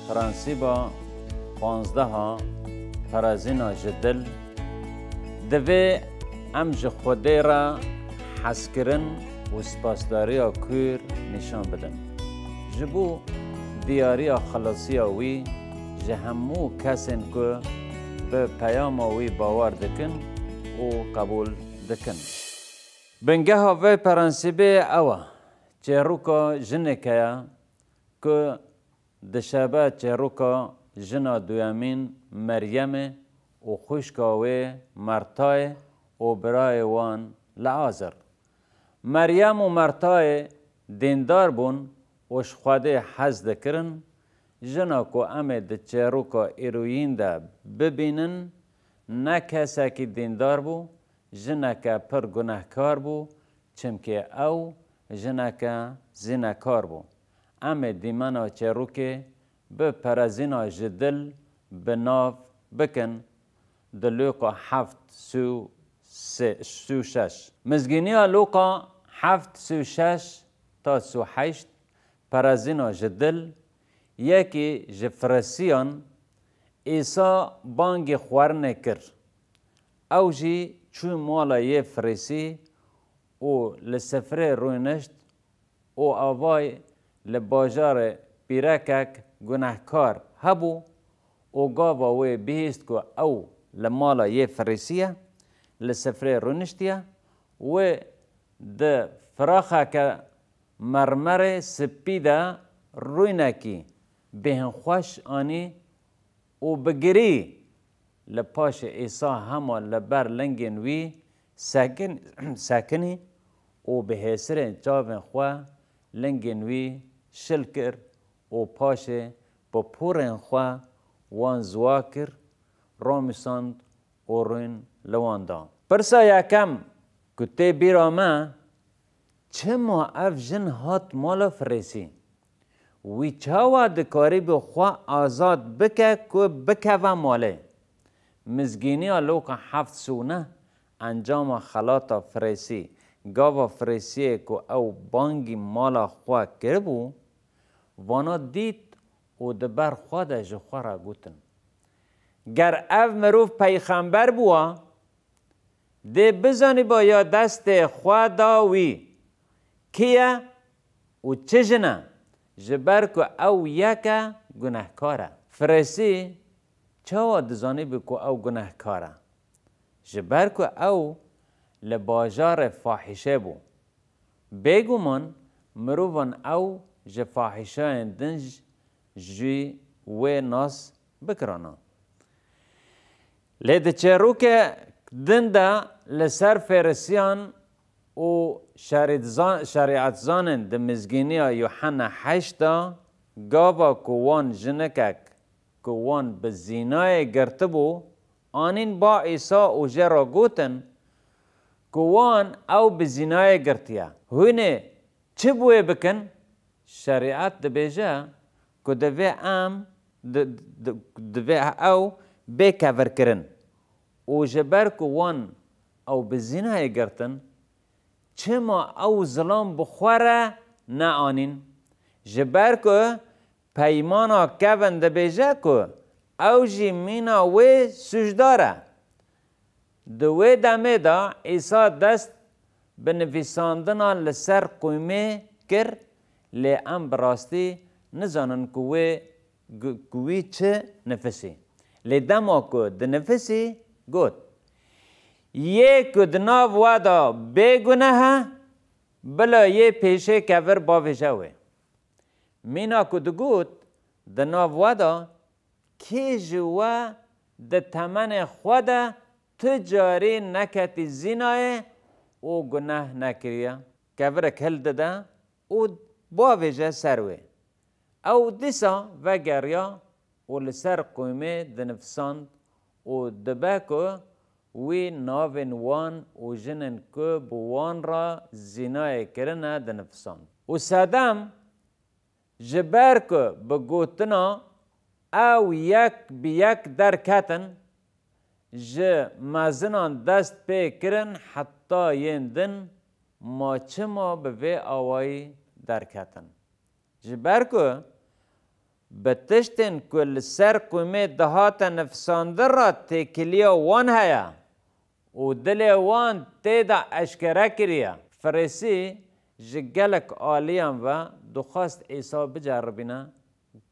پرانسیبا 15 پرازینا جدل دوی ام خودی را حس کرن و سپاسداری کور نشان بدن. جبو دیاری خلاصی وی جهمو کسین که به پیام وی باور دکن و قبول دکن. بنگه ها پرانسیبه اوه چهروکا جنکیا که دشبه چهروکا جنا دویامین مریم و خوشکاوی مرتای و برای وان لعازر. مریم و مرتای دیندار بون و شخواده حز دکرن جنا کو امه د چهروکا ایروین ده ببینن نه کسا که دیندار بو جنا که پر گناهکار بو چمکه او جنا که زینکار بو. امه دیمانا چهروکه به پرازینا جدل به ناف بکن دلوقا 7:36 مزگینی لوقا 7:36 تا 38 پرازینا جدل یکی جفرسیان ایسا بانگ خوارنه کر او جی چون مالا یه فرسی و لسفره روینشت و آوای لباجار پیرکک گناهکار هبو و گاوا وی بیست که او لمالا یه فرسیه لسفره روینشتیه و ده فراخه که مرمر سپیده روینکی بهن خوش آنی و بگری لپاش ایسا همه لبر لنگین وی ساکنی و به حسر جاوین خواه لنگین وی شل کر و پاش با پورن خواه وان زواکر رامیساند و روین لواندا. پرسا یکم کتی بیرامه چه ما اف جن هات مالا فرسی وی چاوا دکاری به خواه آزاد بکه که بکه و ماله. مزگینی لوکا 7:09 انجام خلاطا فرسی گاوا فرسیه که او بانگی مالا خواه کربو وانا دید و دبر خواه ده جخواه را گوتن. گر او مروف پیغمبر بوا ده بزانی با یا دست خواه داوی کیه و چه جنه جبر که او یکه گناهکاره. فرسی چاوا دزانی بکو او گناهکاره جبر که او لباجار فاحشه بو بگو من مروفان او جفاحشه دنج جی و ناس بکرانا. لید چرو که دنده لسر فرسیان و شریعت زانن ده مزگینی یوحنا 8 گاوا کوان جنکک کوان به زینای گرتبو آنین با ایسا و جرا گوتن کوان او به زینای گرتیا هونه چه بوی بکن شریعت ده بیجه که دوی ام دوی او بکور کرن و جبر کوان او به زینای گرتن چه ما او ظلام بخوره نه آنین جبر که پیمانا کون ده بیجه که او جی مینا وی سجداره دوی دمه دا ایسا دست به نویساندنا لسر قیمه کر لی ام براستی نزانن که وی چه نفسی لی دما که ده نفسی گوت یک دناو وادا بگناه بلا یه پیشه کور باویجاوه مینا کدگوت دناو وادا کی جوا ده تمن خواده تجاری نکتی زینای او گناه نکریا کور کل داده او باویجا سروه او دیسا وگریا و لسر قیمه دنفساند و دبکو وی ناوین وان و جنن که بوان را زینای کرنه دنفساند و سادم جبر که بگوتنا او یک بیک در کتن جه مزنان دست پی کرن حتی یندن ما چه ما به وی آوائی در کتن جبر که بتشتن كل سر قومه دهات نفساندر را تکلیا وان هیا و دل وان تیدا اشکره کریا. فرسی جگلک آلیان و دخواست عیسی بجربینا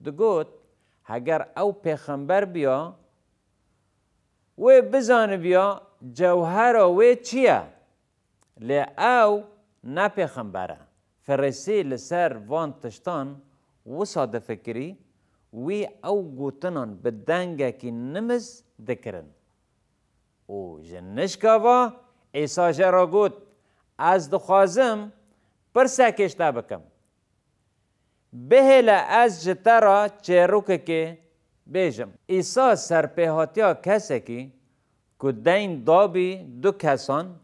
دگوت اگر او پیغمبر بیا و بزن بیا جوهر و چیه لی او نه پیغمبره. فرسی لسر وان تشتان و صادف فکری وی او گوتنان بدنگه کی نمز دکرن و جنشکاوا عیسی جرا گوت از دخوازم پرسکشتا بکم بهل از جترا چروک که بیجم. عیسی سرپیهاتیا کسی که دین دابی دو کسان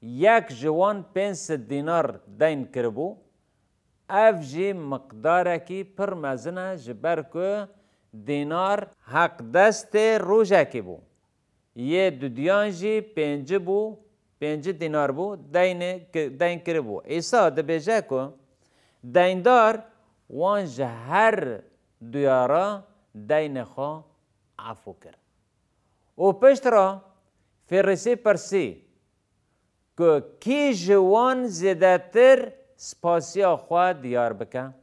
یک جوان 500 دینار دین کربو اف جی مقداره کی پر مزنه جبر که دینار حق دست روژه کی بو یه دو دیان جی 5 دینار بو دین کربو. عیسی ده بیجه که دیندار وان هر دیارا دین خوا عفو کرد و پشت را فرسی پرسی که کی جوان زیادتر سپاسیا خوا دیار بکن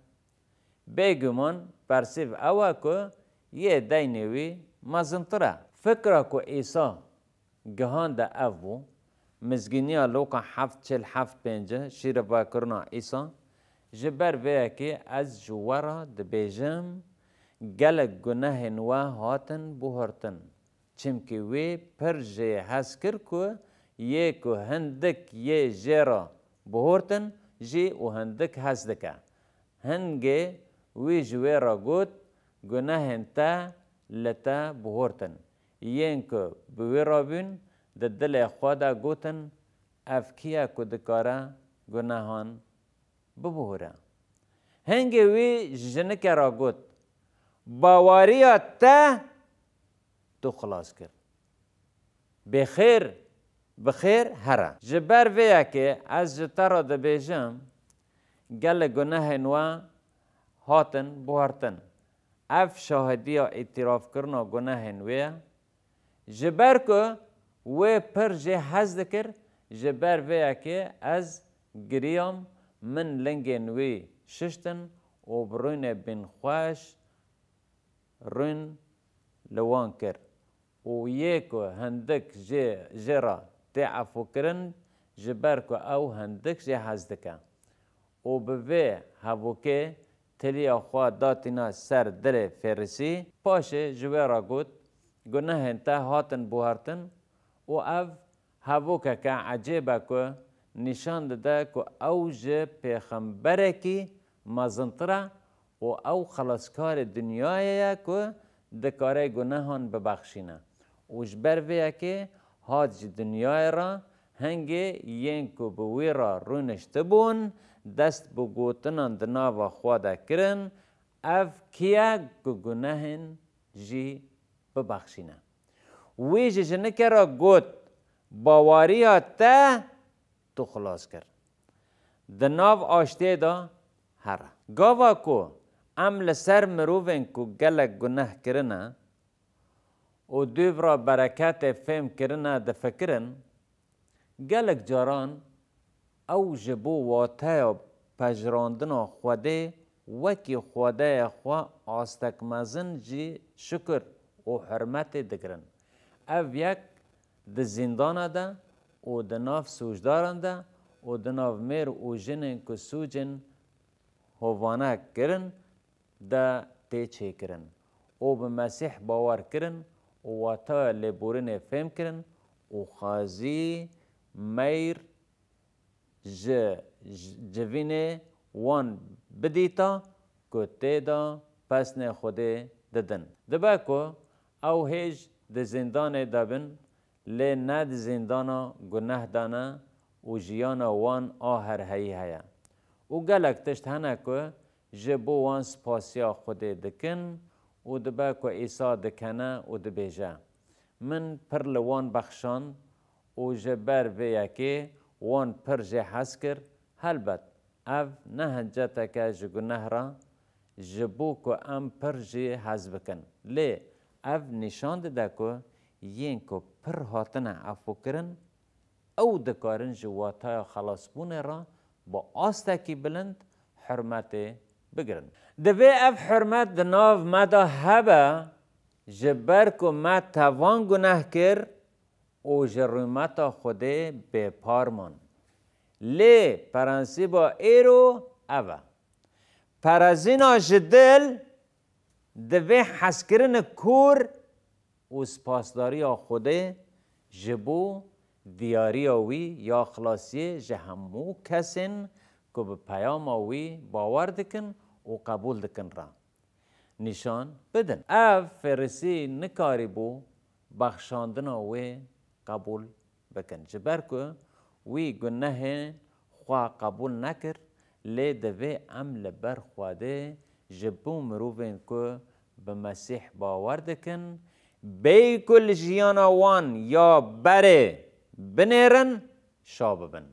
بگمان پرسیو اوه که یه دینوی مزنطره. فکره که عیسی گهان ده او مزگینیا لوکا 7:45 شیر با کرنا عیسی جبر ویا که از جوارا ده بیجم گلک گناه نوا هاتن بوهرتن چمکی وی پر جه هست کر که یک هندک یه جرا بوهرتن جی و هندک هست دکه هنگه وی جوی را گوت گناه انتا لتا بوهرتن یین که بوی را بین ده دل خوادا گوتن افکیه که دکاره گناهان ببوهره. هنگه وی جنک را گوت باوریا تا تو خلاص کرد بخیر هره. جبر ویا که از جتا را ده بیجم گل گناه نوا هاتن بوهرتن اف شاهدی اعتراف کرنا گناه نویا جبر که و پر جه حز دکر جبر ویا که از گریام من لنگ نوی ششتن و بروین بین خوش روین لوان کر و یک هندک جرا تعفو کرن جبر که او هندک جه حز دکن و به هفو که تلی خوا داتینا سر دل فرسی پاشه جوه گوت گناه انتا هاتن بوهرتن و او هفو که عجیبه که نشان داده که او جه پیغمبره کی مزنطره و او خلاصکار دنیایه که دکاره گناهان ببخشینه و جبر ویا که هات جه دنیای را هنگه ین که بوی را رونشته بون دست بگوتنان دناوا خواده کرن اف کیا گناهن جی ببخشینه وی جه جنکه را گوت باواری تا تو خلاص کر دناو آشته دا هره گاوا کو ام لسر مروفن کو گلک گناه کرنه و دوی را برکت فهم کرنه دفکرن گلک جاران او جبو واتای پجراندن خوده وکی خوده خوا آستک مزن جی شکر و حرمت دکرن او یک ده زندان ده و ده ناف سوجداران ده و ده ناف میر و جنن که سوجن هوانه کرن ده تیچه کرن و به مسیح باور کرن و واتای لبورن فهم کرن و خازی میر جوینه وان بدیتا که تیدا پسن خوده ددن دبا که او هیچ ده زندان دابن لی ند زندانا گناه دانا و جیانا وان آهر هی هیا و گلک تشت هنه که جبو وان سپاسیا خوده دکن و دبا که عیسی دکنه و دبیجه من پر لوان بخشان و جبر ویا که وان پر جه حس کر هلبت او نه هنجتا که جگناه را جبو کو ام پر جی حذف کن لی اف نشان ده کو یین کو پر هاتن عفو کرن او دکارن جواتای خلاص بونه را با آستکی بلند حرمت بگرن دوی اف حرمت دناو مدا هبه جبر کو ما توان گناه کر او جرمتا خوده به پارمان لی پرنسیبا ایرو اوه پرازینا جدل دوی حسکرن کور و سپاسداری خوده جبو دیاری وی یا خلاصی جهمو کسین که به پیام وی باور دکن و قبول دکن را نشان بدن اف فرسی نکاری بو بخشاندن وی قبول بکن جبر که وی گناه خواه قبول نکر لی دوی عمل بر خواده جبو مروفین که به مسیح باور دکن بی کل جیانا وان یا بره بنیرن شاببن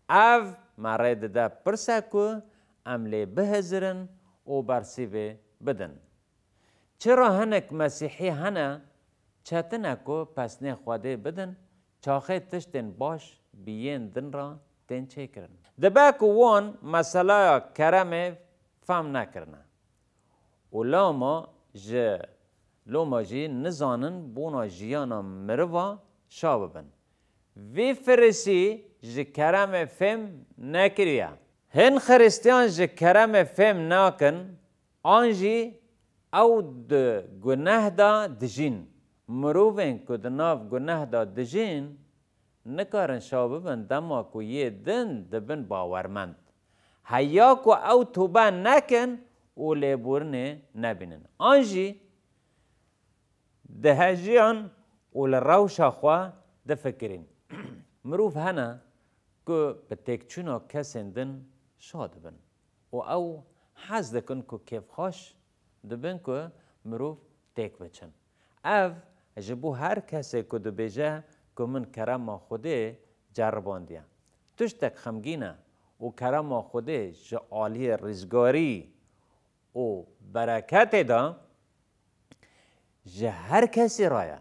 اف مرد ده پرسه که عمل بهزرن و برسیوه بدن چرا هنک مسیحی هنه چتنه که پس نه خواده بدن چاخه تشتن باش بیین دن را تن چه کرن دبه که وان مسئله کرم فهم نکرنه و لوما جی نزانن بونا جیانا مروا شاببن وی فرسی جی کرم فهم نکریه هن خریستیان جی کرم فهم ناکن آنجی او ده گناه دا دجین مروفین که دناف گناه دا دجین نکارن شاببن دما کو یه دن دبن باورمند هیا کو او توبه نکن او لیبورنه نبینن آنجی ده هجیان و لروشا خواه ده فکرین مروف هنه که به تکچونا کسندن شاد بن و او حز دکن که کیف خوش دبن که مروف تک بچن اف جبو هر کسی که دو بیجه که من کرم خوده جرباندیم تشتک خمگینه و کرم خوده جه عالی رزگاری و برکت دا جه هر کسی رایه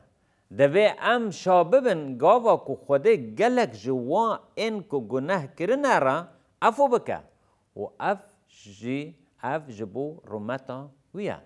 دوی ام شاببن گاوا که خوده گلک جوان این که گناه کرنه را افو بکه و اف جبو رمتا ویه